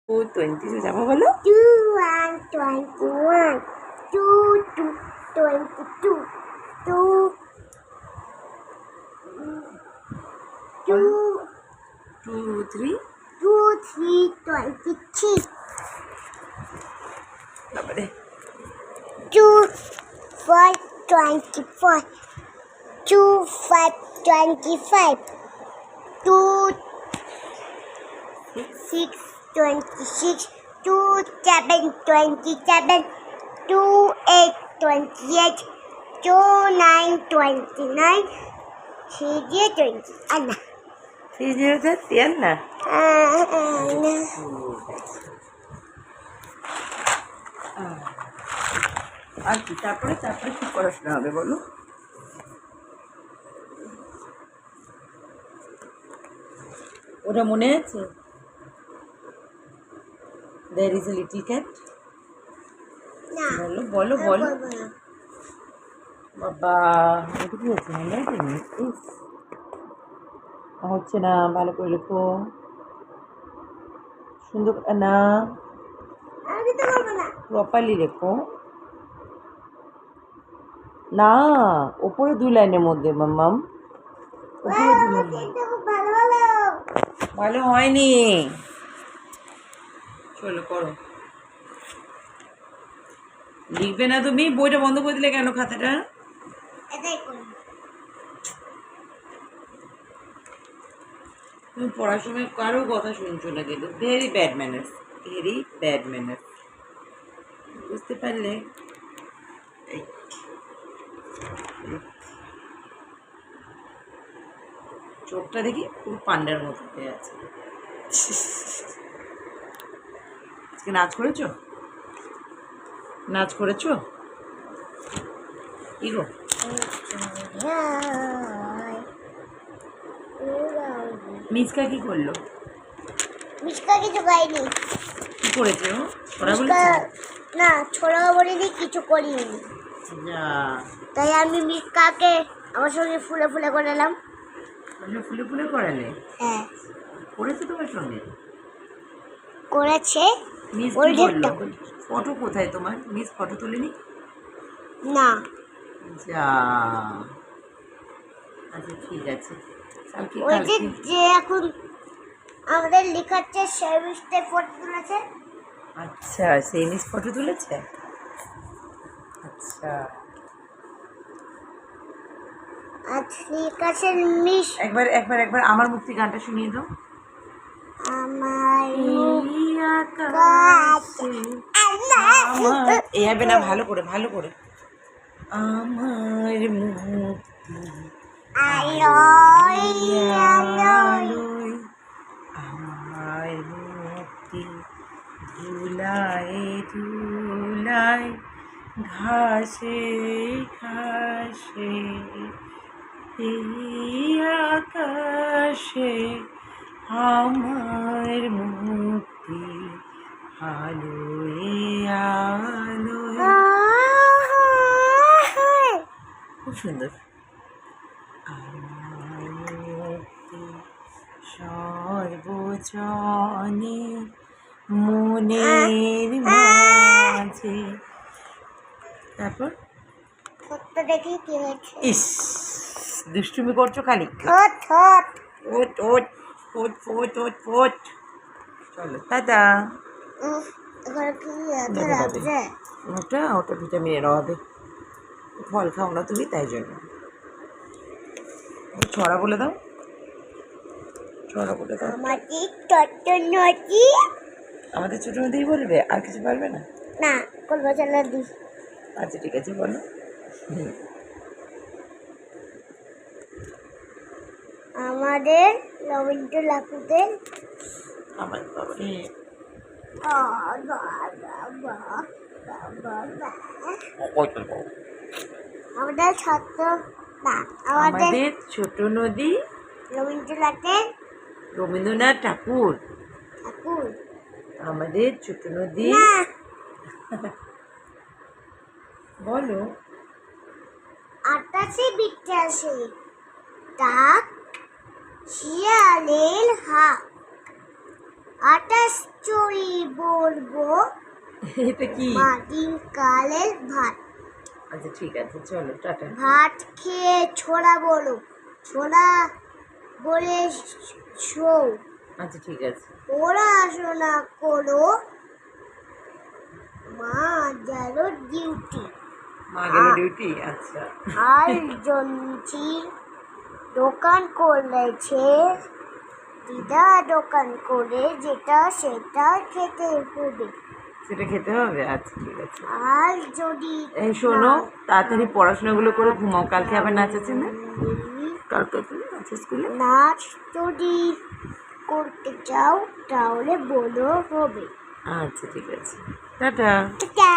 20 যাবো বলো। 21, 22, 2 3 23. তারপরে 2 4 24, 2 5 25, 2 6 26, 2 7 27, 2 8 28, 2 9 29, 3 20. Anna. 3 না আর কি তারপরে কি পড়াশোনা হবে বলো। ওটা মনে আছে? There is a little cat. বলো বলো বলো বাবা, এটা কি হচ্ছে হচ্ছে না, ভালো করে লেখো, সুন্দর না, প্রপারলি লেখো না, ওপরে 2 লাইনের মধ্যে মাম্মাম, ভালো হয়নি। চলো করো, লিখবে না তুমি? বইটা বন্ধ করে দিলে কেন খাতাটা? তুমি পড়ার সময় কারো কথা শুনছো না কিন্তু। Very bad manners, very bad manners, বুঝতে পারলে? চোখটা দেখি পুরো পান্ডার মতো হয়ে আছে। আজকে নাচ করেছো কি গো? মিসকা কি করলো? মিসকা কিছু গাইনি। কি করেছে ও? ছড়া বলেছে? না, ছড়া বলিনি, কিছু করিনি। যা, তাই আমি মিসকাকে আমার সঙ্গে ফুলে ফুলে করালাম। ফুলে ফুলে করালে? হ্যাঁ, করেছে তোমার সঙ্গে? করেছে। মিস কি বললো? ফটো কোথায় তোমার? মিস ফটো তুলেনি? না। যা, আচ্ছা ঠিক আছে। ওই যে এখন আমাদের লেখাচ্ছে সেই মিসটাই ফটো তুলেছে। আচ্ছা, সেই মিস ফটো তুলেছে। আচ্ছা, আচ্ছা মিস একবার আমার মুক্তি গানটা শুনিয়ে দাও। আমার এই হবে না, ভালো করে আমার মুক্তি আলোয় আমার মুক্তি ধুলায় ধুলায় ঘাসে ঘাসে এই আকাশে আমার মুক্তি আলোয় আলোয়। খুব সুন্দর। আমার মুক্তি সর্বজনে মনের মাঝে। তারপর দেখি কি হয়েছে। ইস, দুষ্টুমি করছো খালি। চলো টাটা। ওটা ভিটামিনের অভাবে, ফল খাও না তুমি, তাই জন্য। ছড়া বলে দাও। আমাদের ছোট নদী বলবে, আর কিছু পারবে না? না, আচ্ছা ঠিক আছে, বলো। আমাদের রবীন্দ্র লাকুদের আমার বাবারে, আমাদের ছোট না, আমাদের ছোট নদী রবীন্দ্রনাথ ঠাকুর। আমাদের ছোট নদী, বলো। 88 ডাক শিয়ালের হাক, 28 করবো এটা কি? মাটির কালের ভাত। আচ্ছা ঠিক আছে, চলো টাটা। ভাত খেয়ে ছোলা বলো, ছোলা বলে শো, আচ্ছা ঠিক আছে। পড়াশোনা করো, মা গেল ডিউটি। মা গেল ডিউটি। আচ্ছা আর জঞ্চি দোকান করেছে, দিদা দোকান করে যেটা সেটা খেতে হবে। সেটা খেতে হবে। আচ্ছা ঠিক আছে। আর যদি এই শোনো, তাড়াতাড়ি পড়াশোনাগুলো করে ঘুমাও, কালকে আবার নাচ আছে না? কালকে আছে স্কুলে। নাচ যদি করতে চাও তাহলে বলো হবে। আচ্ছা ঠিক আছে, টাটা। টাটা।